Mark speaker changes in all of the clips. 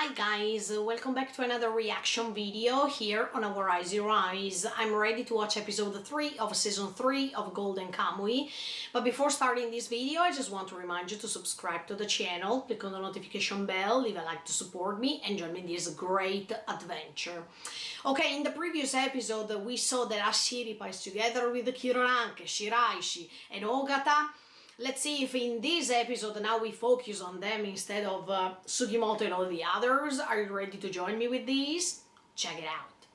Speaker 1: Hi guys, welcome back to another reaction video here on our Eyes Your Eyes. I'm ready to watch episode 3 of season 3 of Golden Kamuy. But before starting this video, I just want to remind you to subscribe to the channel, click on the notification bell, leave a like to support me, and join me in this great adventure. Okay, in the previous episode, we saw that Ashiripa is together with Kiranke, Shiraishi, and Ogata. Let's see if in this episode now we focus on them instead of Sugimoto and all the others. Are you ready to join me with these? Check it out.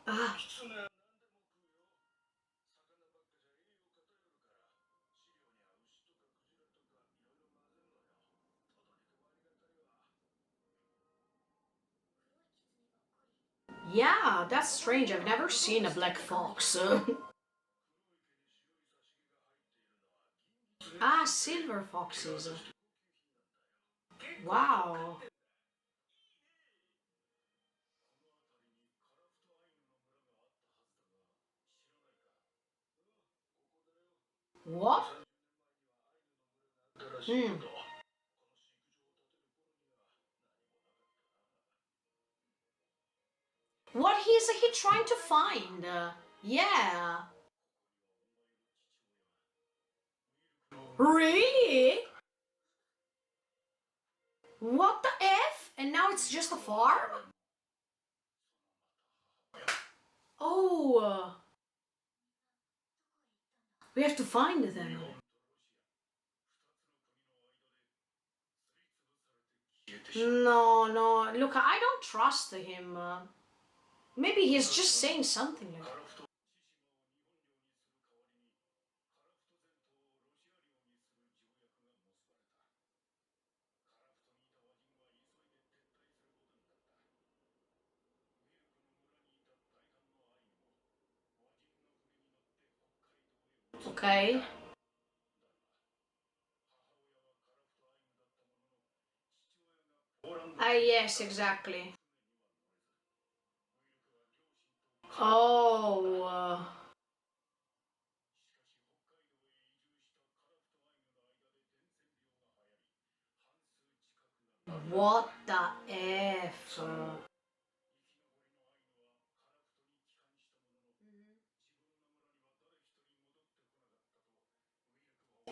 Speaker 1: Ah. Yeah, that's strange. I've never seen a black fox. Ah, silver foxes. Wow. What? Hmm. What is he trying to find? Yeah. Really? What the F? And now it's just a farm? Oh. We have to find them. No, look, I don't trust him. Maybe he's just saying something like that. Okay. Ah, yes, exactly. Oh. What the F?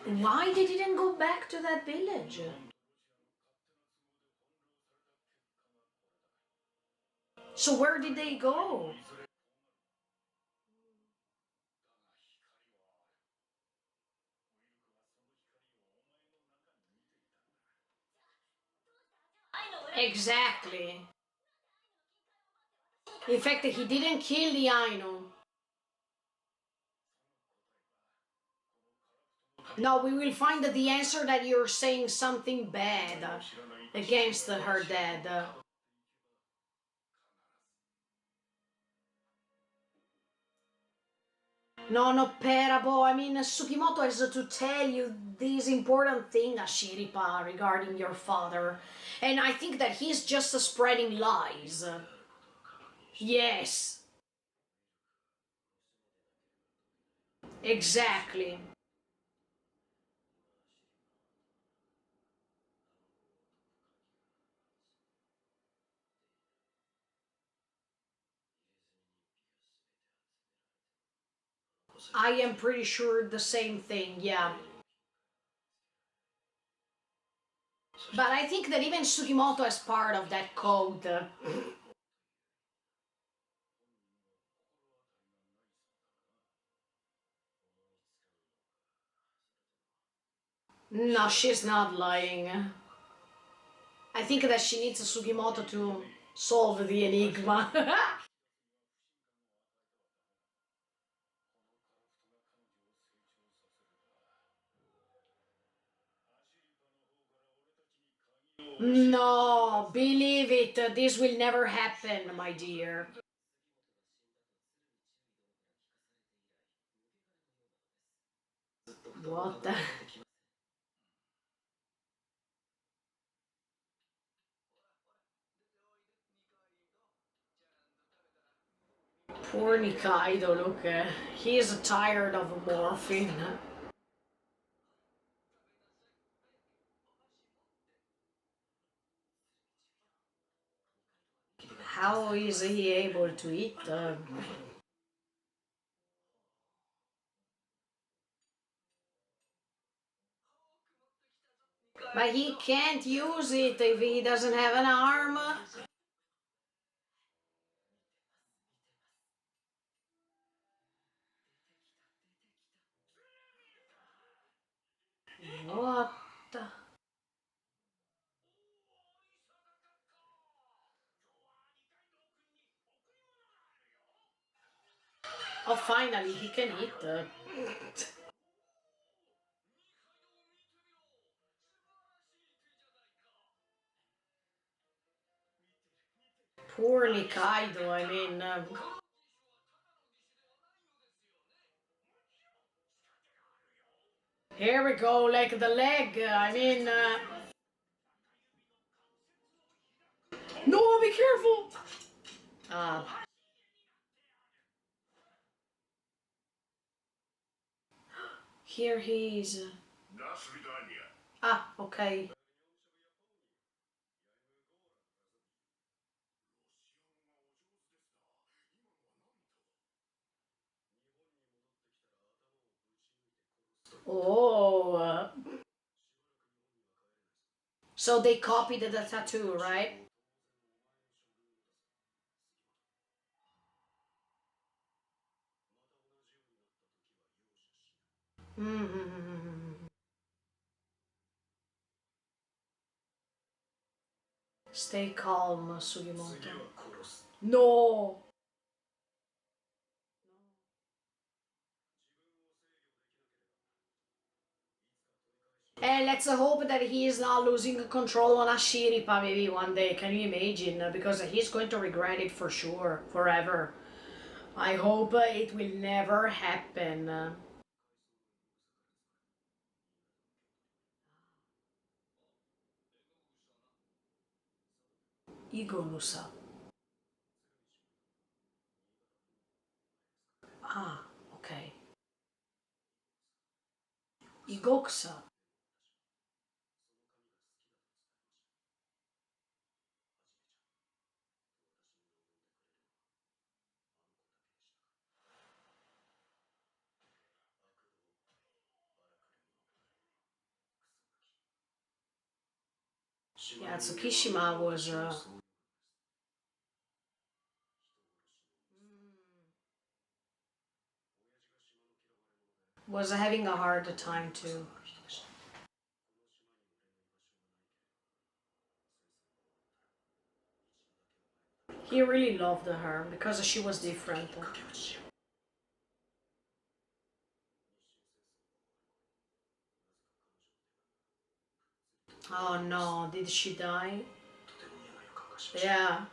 Speaker 1: Why they didn't go back to that village? So where did they go? Exactly. In fact, he didn't kill the Ainu. No, we will find the answer that you're saying something bad against her dad. No, parable. I mean, Sugimoto has to tell you this important thing, Ashiripa, regarding your father. And I think that he's just spreading lies. Yes, exactly. I am pretty sure the same thing, yeah. But I think that even Sugimoto is part of that code. No, she's not lying. I think that she needs Sugimoto to solve the enigma. No, believe it, this will never happen, my dear. What the? Poor Nikaido, look, he is tired of morphine. How is he able to eat them? But he can't use it if he doesn't have an arm. What the? Oh, finally, he can eat them. Poor Nikaido, I mean... here we go, like the leg, I mean... no, be careful! Here he is. Ah, okay. Oh, so they copied the tattoo, right? Mm-hmm. Stay calm, Sugimoto. No! And let's hope that he is not losing control on Ashiripa maybe one day. Can you imagine? Because he's going to regret it for sure, forever. I hope it will never happen. Igolusa. Ah, okay. Igoksa. Yeah, Tsukishima was having a hard time too. He really loved her because she was different. Oh no, did she die? Yeah.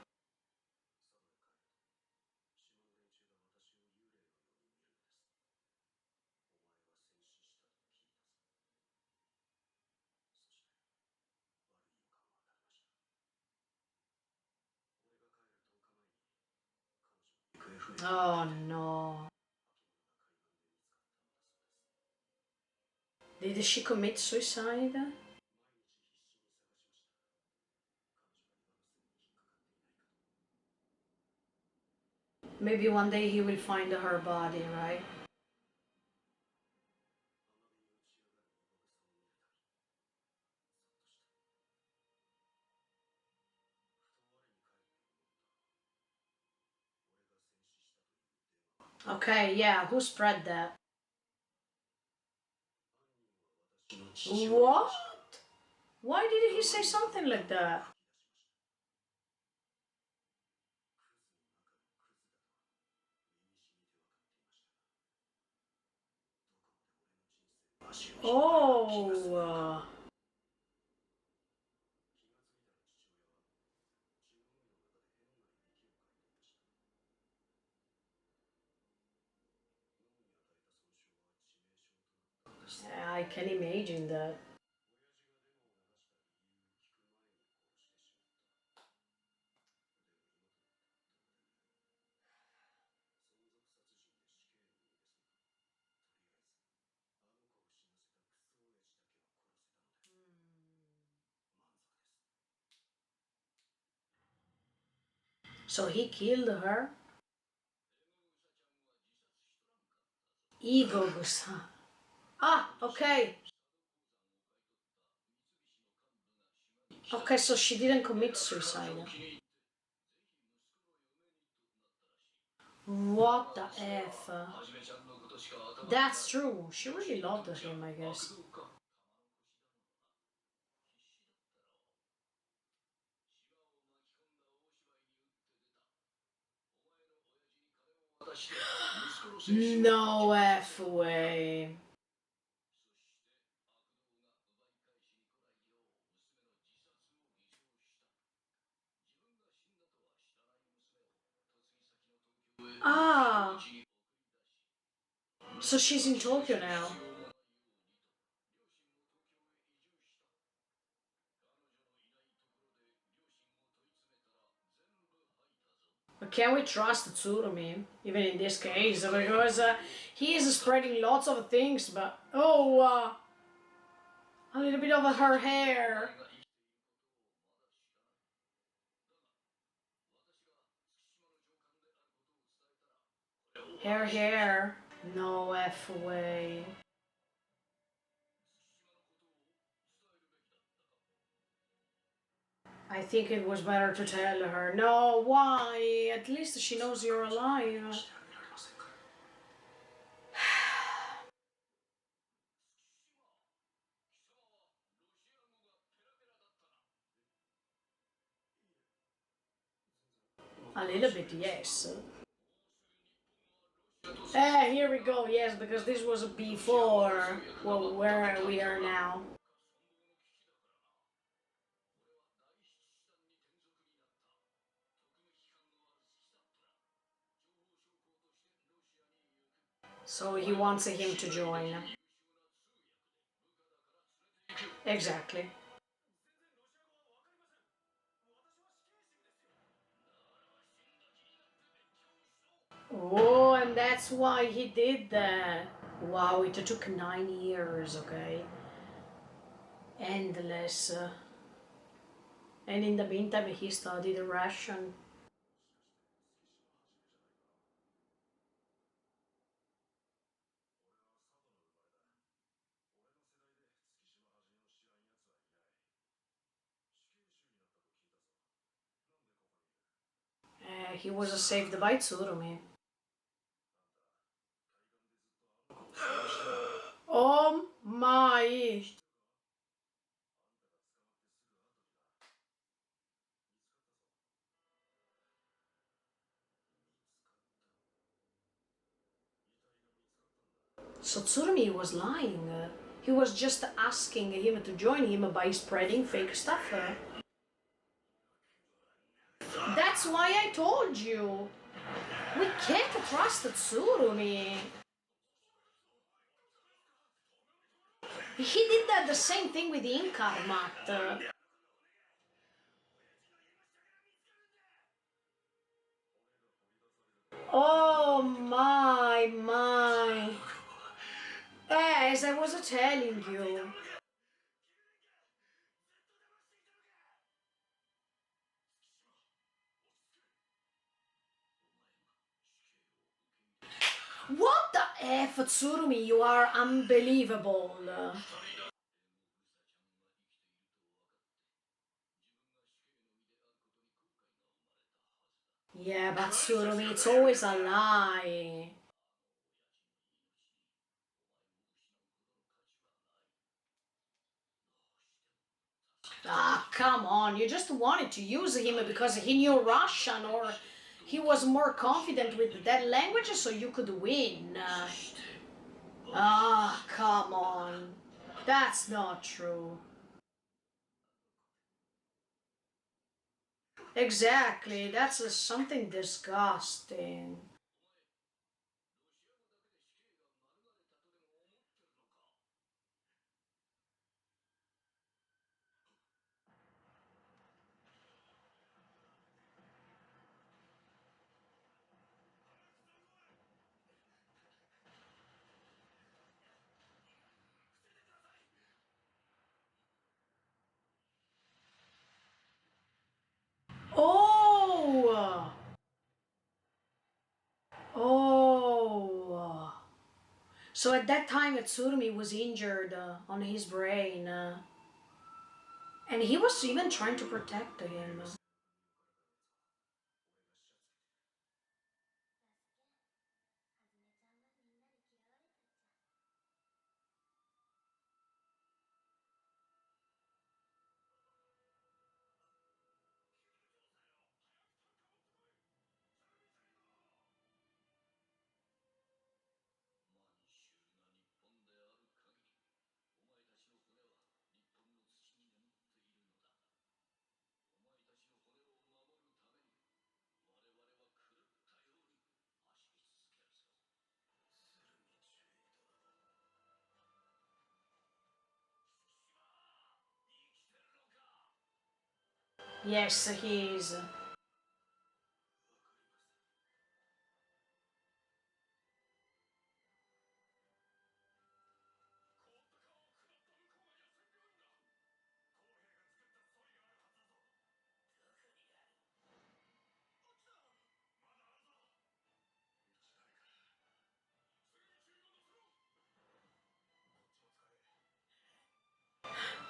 Speaker 1: Oh no. Did she commit suicide? Maybe one day he will find her body, right? Okay, yeah, who spread that? What? Why did he say something like that? Oh, yeah, I can imagine that. So he killed her? Ego-san. Ah, okay. Okay, so she didn't commit suicide. What the F? That's true. She really loved him, I guess. No F way. Ah, so she's in Tokyo now. But can we trust Tsurumi, even in this case? Because he is spreading lots of things, but a little bit of her hair. Hair. No F way. I think it was better to tell her. No, why? At least she knows you're alive. A little bit, yes. Here we go, yes, because this was before well, where we are now. So he wants him to join. Exactly. Oh, and that's why he did that. Wow, it took 9 years, okay? Endless. And in the meantime, he studied Russian. He was saved by Tsurumi. Oh my! So Tsurumi was lying. He was just asking him to join him by spreading fake stuff. That's why I told you. We can't trust Tsurumi. He did that the same thing with Inkarmat. Oh my. As I was telling you. What the F, Tsurumi, you are unbelievable. Yeah, but Tsurumi, it's always a lie. Ah, come on, you just wanted to use him because he knew Russian or he was more confident with that language so you could win. Come on. That's not true. Exactly, that's something disgusting. Oh! So at that time, Tsurumi was injured on his brain, and he was even trying to protect him. Yes, he is.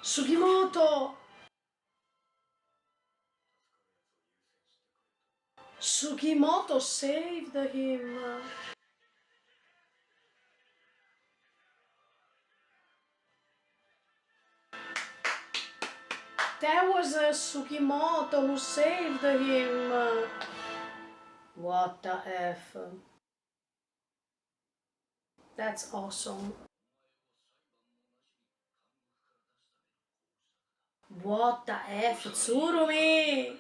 Speaker 1: Sugimoto! Sugimoto saved him. That was Sugimoto who saved him. What the F? That's awesome. What the F, Tsurumi?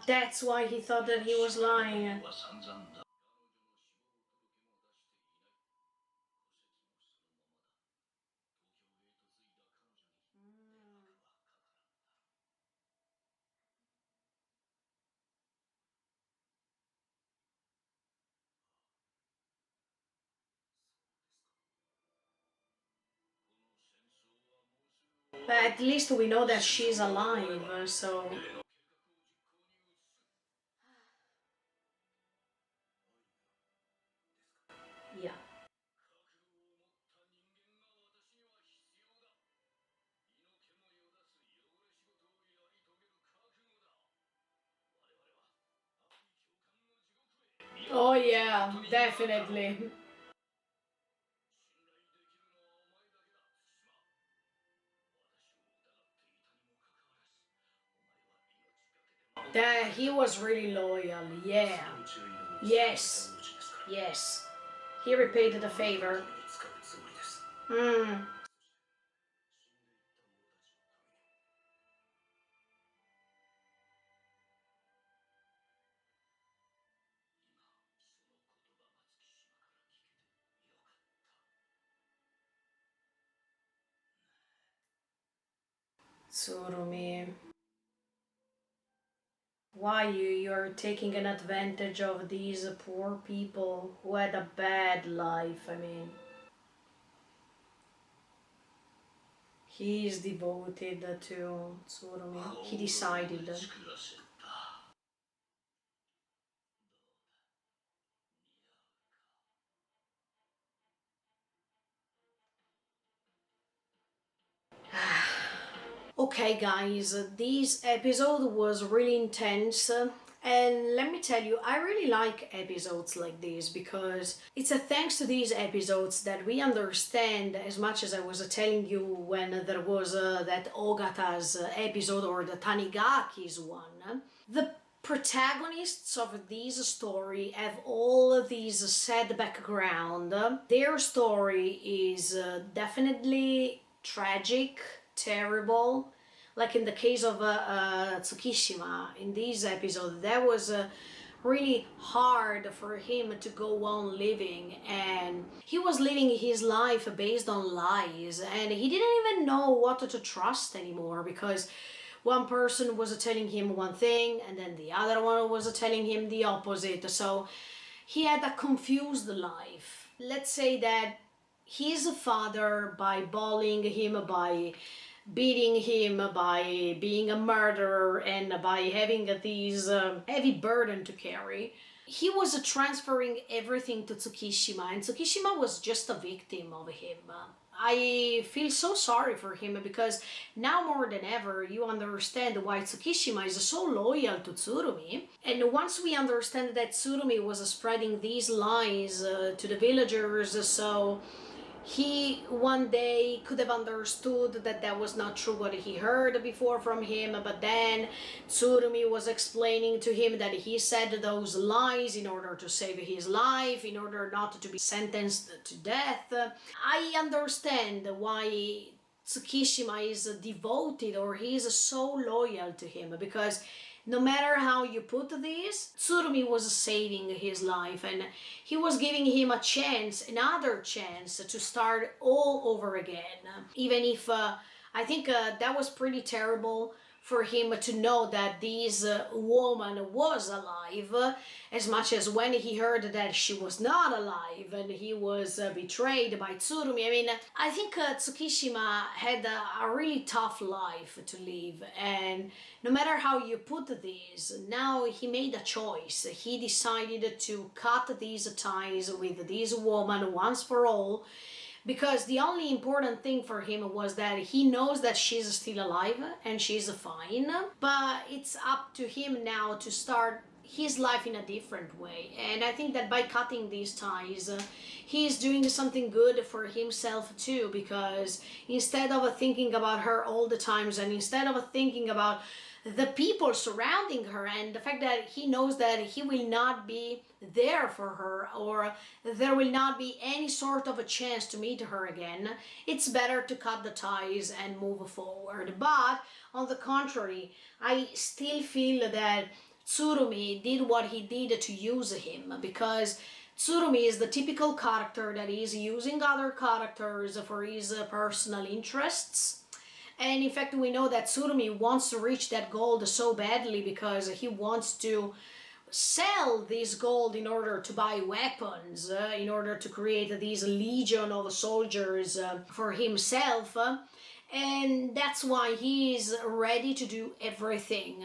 Speaker 1: That's why he thought that he was lying. But at least we know that she's alive, so... Yeah. Oh yeah, definitely. That he was really loyal, yeah. Yes. Yes. He repaid the favor. Mm. Tsurumi. Why you're taking an advantage of these poor people who had a bad life, I mean. He is devoted to Tsurumi. He decided. Okay guys, this episode was really intense, and let me tell you, I really like episodes like this because it's a thanks to these episodes that we understand, as much as I was telling you when there was that Ogata's episode or the Tanigaki's one. The protagonists of this story have all these sad background. Their story is definitely tragic, terrible. Like in the case of Tsukishima, in this episode, that was really hard for him to go on living, and he was living his life based on lies, and he didn't even know what to trust anymore, because one person was telling him one thing and then the other one was telling him the opposite. So he had a confused life. Let's say that his father, by bullying him, by beating him, by being a murderer, and by having these heavy burden to carry, he was transferring everything to Tsukishima, and Tsukishima was just a victim of him. I feel so sorry for him, because now more than ever you understand why Tsukishima is so loyal to Tsurumi. And once we understand that Tsurumi was spreading these lies to the villagers, so he one day could have understood that that was not true what he heard before from him, but then Tsurumi was explaining to him that he said those lies in order to save his life, in order not to be sentenced to death. I understand why Tsukishima is devoted, or he is so loyal to him, because no matter how you put this, Tsurumi was saving his life, and he was giving him a chance, another chance to start all over again. Even if I think that was pretty terrible for him to know that this woman was alive, as much as when he heard that she was not alive and he was betrayed by Tsurumi. I mean, I think Tsukishima had a really tough life to live, and no matter how you put this, now he made a choice. He decided to cut these ties with this woman once for all, because the only important thing for him was that he knows that she's still alive and she's fine, but it's up to him now to start his life in a different way. And I think that by cutting these ties, he's doing something good for himself too, because instead of thinking about her all the times, and instead of thinking about the people surrounding her, and the fact that he knows that he will not be there for her, or there will not be any sort of a chance to meet her again, it's better to cut the ties and move forward. But on the contrary, I still feel that Tsurumi did what he did to use him, because Tsurumi is the typical character that is using other characters for his personal interess. And in fact, we know that Tsurumi wants to reach that gold so badly, because he wants to sell this gold in order to buy weapons, in order to create these legion of soldiers for himself. And that's why he is ready to do everything.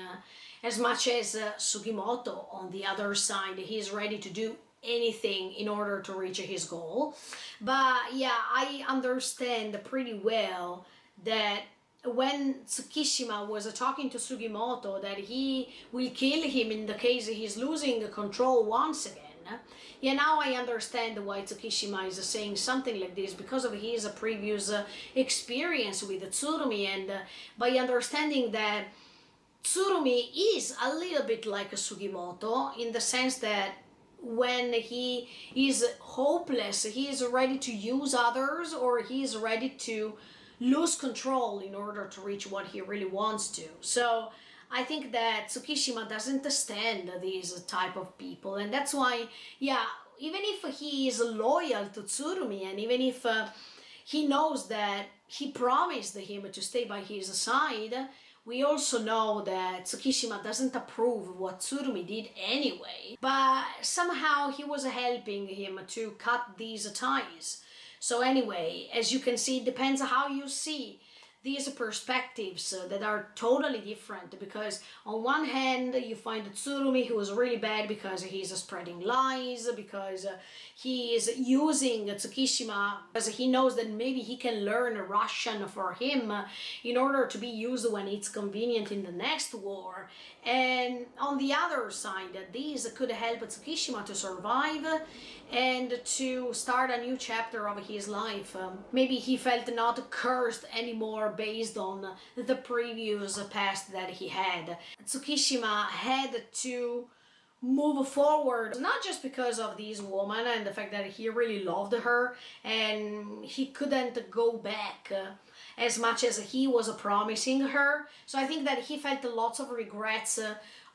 Speaker 1: As much as Sugimoto, on the other side, he is ready to do anything in order to reach his goal. But yeah, I understand pretty well that when Tsukishima was talking to Sugimoto that he will kill him in the case he's losing control once again. Yeah, now I understand why Tsukishima is saying something like this, because of his previous experience with Tsurumi, and by understanding that Tsurumi is a little bit like Sugimoto, in the sense that when he is hopeless, he is ready to use others, or he is ready to lose control in order to reach what he really wants to. So I think that Tsukishima doesn't stand these type of people, and that's why, yeah, even if he is loyal to Tsurumi, and even if he knows that he promised him to stay by his side, we also know that Tsukishima doesn't approve of what Tsurumi did anyway, but somehow he was helping him to cut these ties. So anyway, as you can see, it depends on how you see these perspectives that are totally different, because on one hand you find Tsurumi, who is really bad because he's spreading lies, because he is using Tsukishima because he knows that maybe he can learn Russian for him in order to be used when it's convenient in the next war. And on the other side, these could help Tsukishima to survive and to start a new chapter of his life. Maybe he felt not cursed anymore based on the previous past that he had. Tsukishima had to move forward, not just because of this woman and the fact that he really loved her and he couldn't go back. as much as he was promising her. So I think that he felt lots of regrets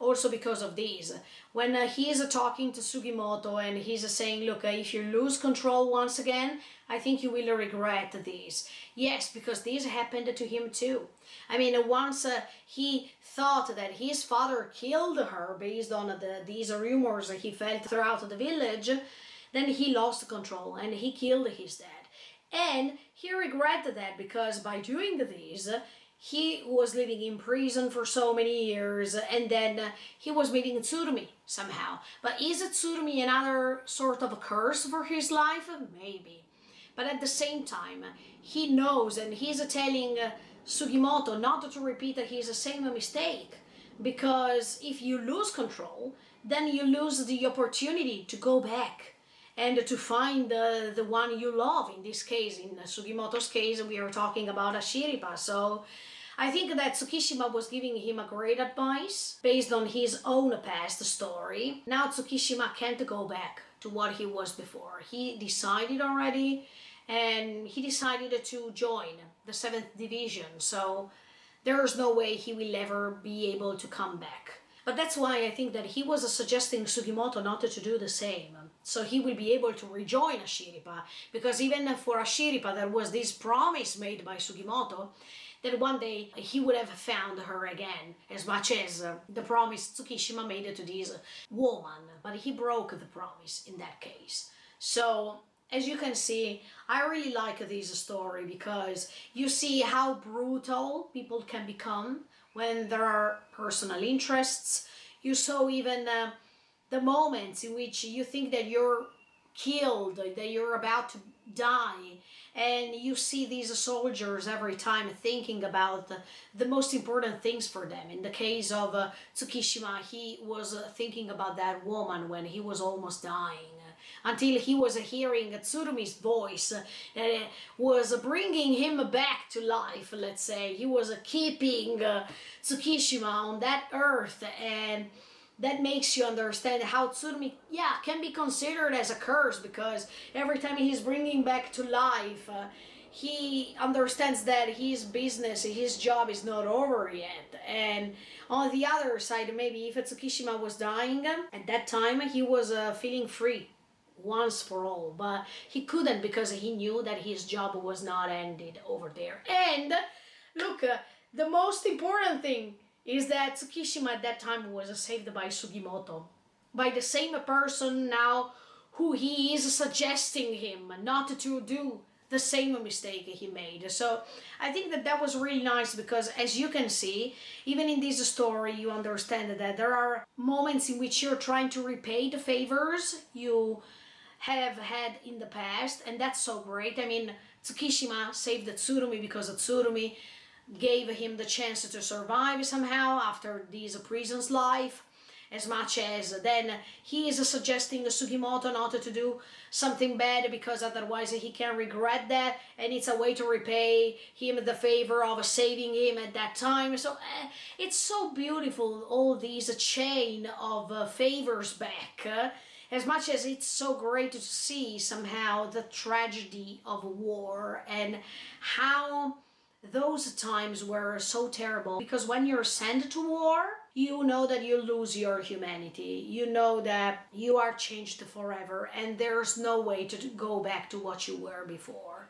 Speaker 1: also because of this. When he is talking to Sugimoto and he's saying, look, if you lose control once again, I think you will regret this. Yes, because this happened to him too. I mean, once he thought that his father killed her based on these rumors he felt throughout the village, then he lost control and he killed his dad. And he regretted that because by doing this, he was living in prison for so many years, and then he was meeting Tsurumi somehow. But is Tsurumi another sort of a curse for his life? Maybe. But at the same time, he knows and he's telling Sugimoto not to repeat his same mistake. Because if you lose control, then you lose the opportunity to go back and to find the one you love. In this case, in Sugimoto's case, we are talking about Ashiripa. So I think that Tsukishima was giving him a great advice based on his own past story. Now Tsukishima can't go back to what he was before. He decided already, and he decided to join the 7th Division. So there's no way he will ever be able to come back. But that's why I think that he was suggesting Sugimoto not to do the same. So he will be able to rejoin Ashiripa. Because even for Ashiripa, there was this promise made by Sugimoto that one day he would have found her again, as much as the promise Tsukishima made to this woman. But he broke the promise in that case. So, as you can see, I really like this story because you see how brutal people can become when there are personal interests. You saw even the moments in which you think that you're killed, that you're about to die, and you see these soldiers every time thinking about the most important things for them. In the case of Tsukishima, he was thinking about that woman when he was almost dying, until he was hearing Tsurumi's voice that was bringing him back to life, let's say. He was keeping Tsukishima on that earth, and that makes you understand how Tsurumi, can be considered as a curse, because every time he's bringing back to life, he understands that his business, his job is not over yet. And on the other side, maybe if Tsukishima was dying, at that time he was feeling free once for all, but he couldn't because he knew that his job was not ended over there. And look, the most important thing is that Tsukishima at that time was saved by Sugimoto, by the same person now who he is suggesting him not to do the same mistake he made. So I think that that was really nice, because as you can see, even in this story, you understand that there are moments in which you're trying to repay the favors you have had in the past, and that's so great. I mean, Tsukishima saved Tsurumi because Tsurumi gave him the chance to survive somehow after this prison's life, as much as then he is suggesting Sugimoto not to do something bad, because otherwise he can regret that, and it's a way to repay him the favor of saving him at that time. So it's so beautiful, all these chain of favors back, as much as it's so great to see somehow the tragedy of war and how those times were so terrible. Because when you're sent to war, you know that you lose your humanity. You know that you are changed forever, and there's no way to go back to what you were before.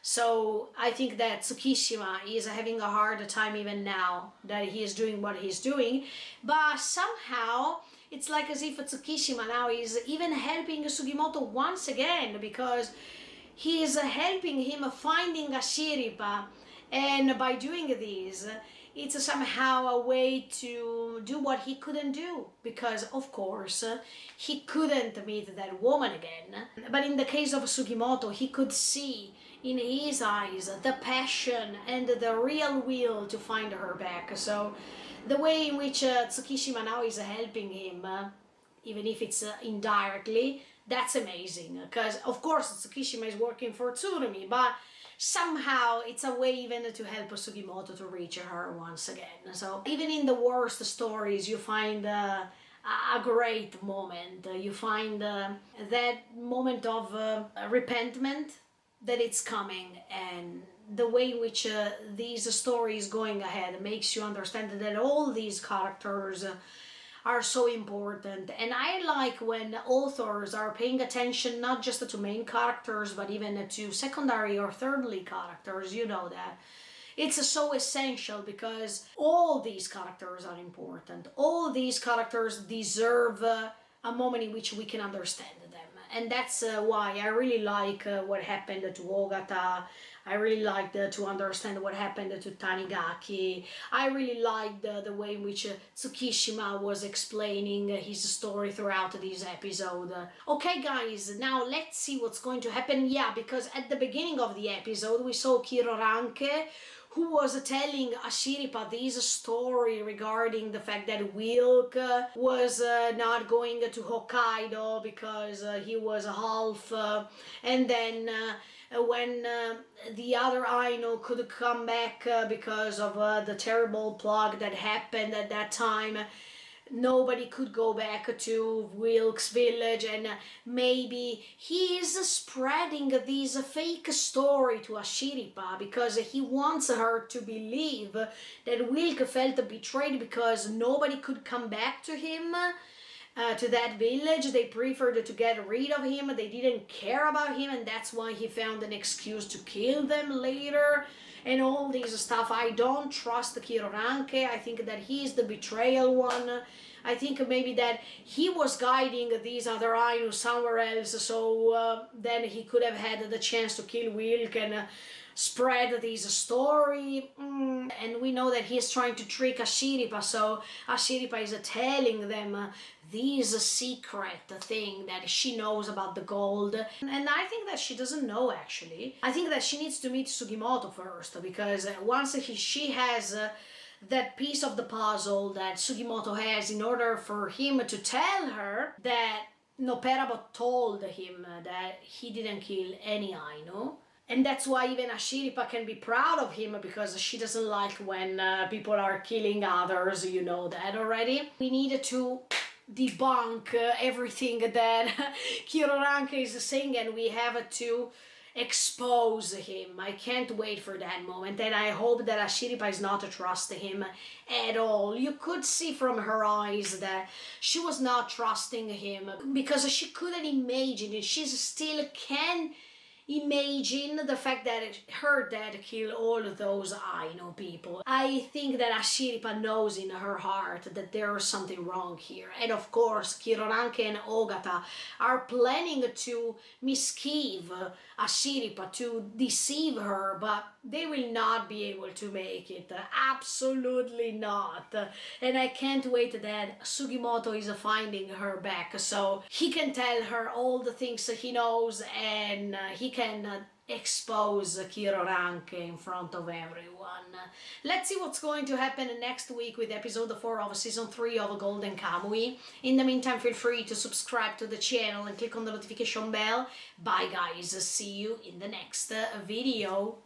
Speaker 1: So I think that Tsukishima is having a hard time even now that he is doing what he's doing, but somehow it's like as if Tsukishima now is even helping Sugimoto once again, because he is helping him finding Ashiripa. And by doing this, it's somehow a way to do what he couldn't do, because of course he couldn't meet that woman again. But in the case of Sugimoto, he could see in his eyes the passion and the real will to find her back. So the way in which Tsukishima now is helping him, even if it's indirectly, that's amazing. Because of course Tsukishima is working for Tsurumi, but somehow it's a way even to help Sugimoto to reach her once again. So even in the worst stories, you find a great moment. You find that moment of repentment, that it's coming, and the way in which this story is going ahead makes you understand that all these characters are so important. And I like when authors are paying attention not just to main characters but even to secondary or third lead characters. You know that it's so essential because all these characters are important. All these characters deserve a moment in which we can understand them. And that's why I really like what happened to Ogata. I really liked to understand what happened to Tanigaki. I really liked the way in which Tsukishima was explaining his story throughout this episode. Okay guys, now let's see what's going to happen. Yeah, because at the beginning of the episode we saw Kiroranke, who was telling Ashiripa this story regarding the fact that Wilk was not going to Hokkaido because he was half, and then when the other Aino could come back because of the terrible plague that happened at that time, nobody could go back to Wilk's village, and maybe he is spreading this fake story to Ashiripa because he wants her to believe that Wilk felt betrayed because nobody could come back to him. To that village, they preferred to get rid of him, they didn't care about him, and that's why he found an excuse to kill them later and all this stuff. I don't trust Kiroranke. I think that he's the betrayal one. I think maybe that he was guiding these other Ainu somewhere else, so then he could have had the chance to kill Wilk and spread this story. And we know that he's trying to trick Ashiripa, so Ashiripa is telling them this secret thing that she knows about the gold. And I think that she doesn't know, actually. I think that she needs to meet Sugimoto first, because once she has that piece of the puzzle that Sugimoto has, in order for him to tell her that Noperabo told him that he didn't kill any Ainu. And that's why even Ashiripa can be proud of him, because she doesn't like when people are killing others, you know that already. We needed to debunk everything that Kiroranke is saying, and we have to expose him. I can't wait for that moment, and I hope that Ashiripa is not to trust him at all. You could see from her eyes that she was not trusting him, because she couldn't imagine it. She still can imagine the fact that her dad killed all of those Aino people. I think that Ashiripa knows in her heart that there's something wrong here. And of course, Kiroranke and Ogata are planning to misgive Ashiripa, to deceive her, but they will not be able to make it. Absolutely not. And I can't wait that Sugimoto is finding her back, so he can tell her all the things he knows, and he can expose Kiroranke in front of everyone. Let's see what's going to happen next week with episode 4 of season 3 of Golden Kamuy. In the meantime, feel free to subscribe to the channel and click on the notification bell. Bye guys, see you in the next video.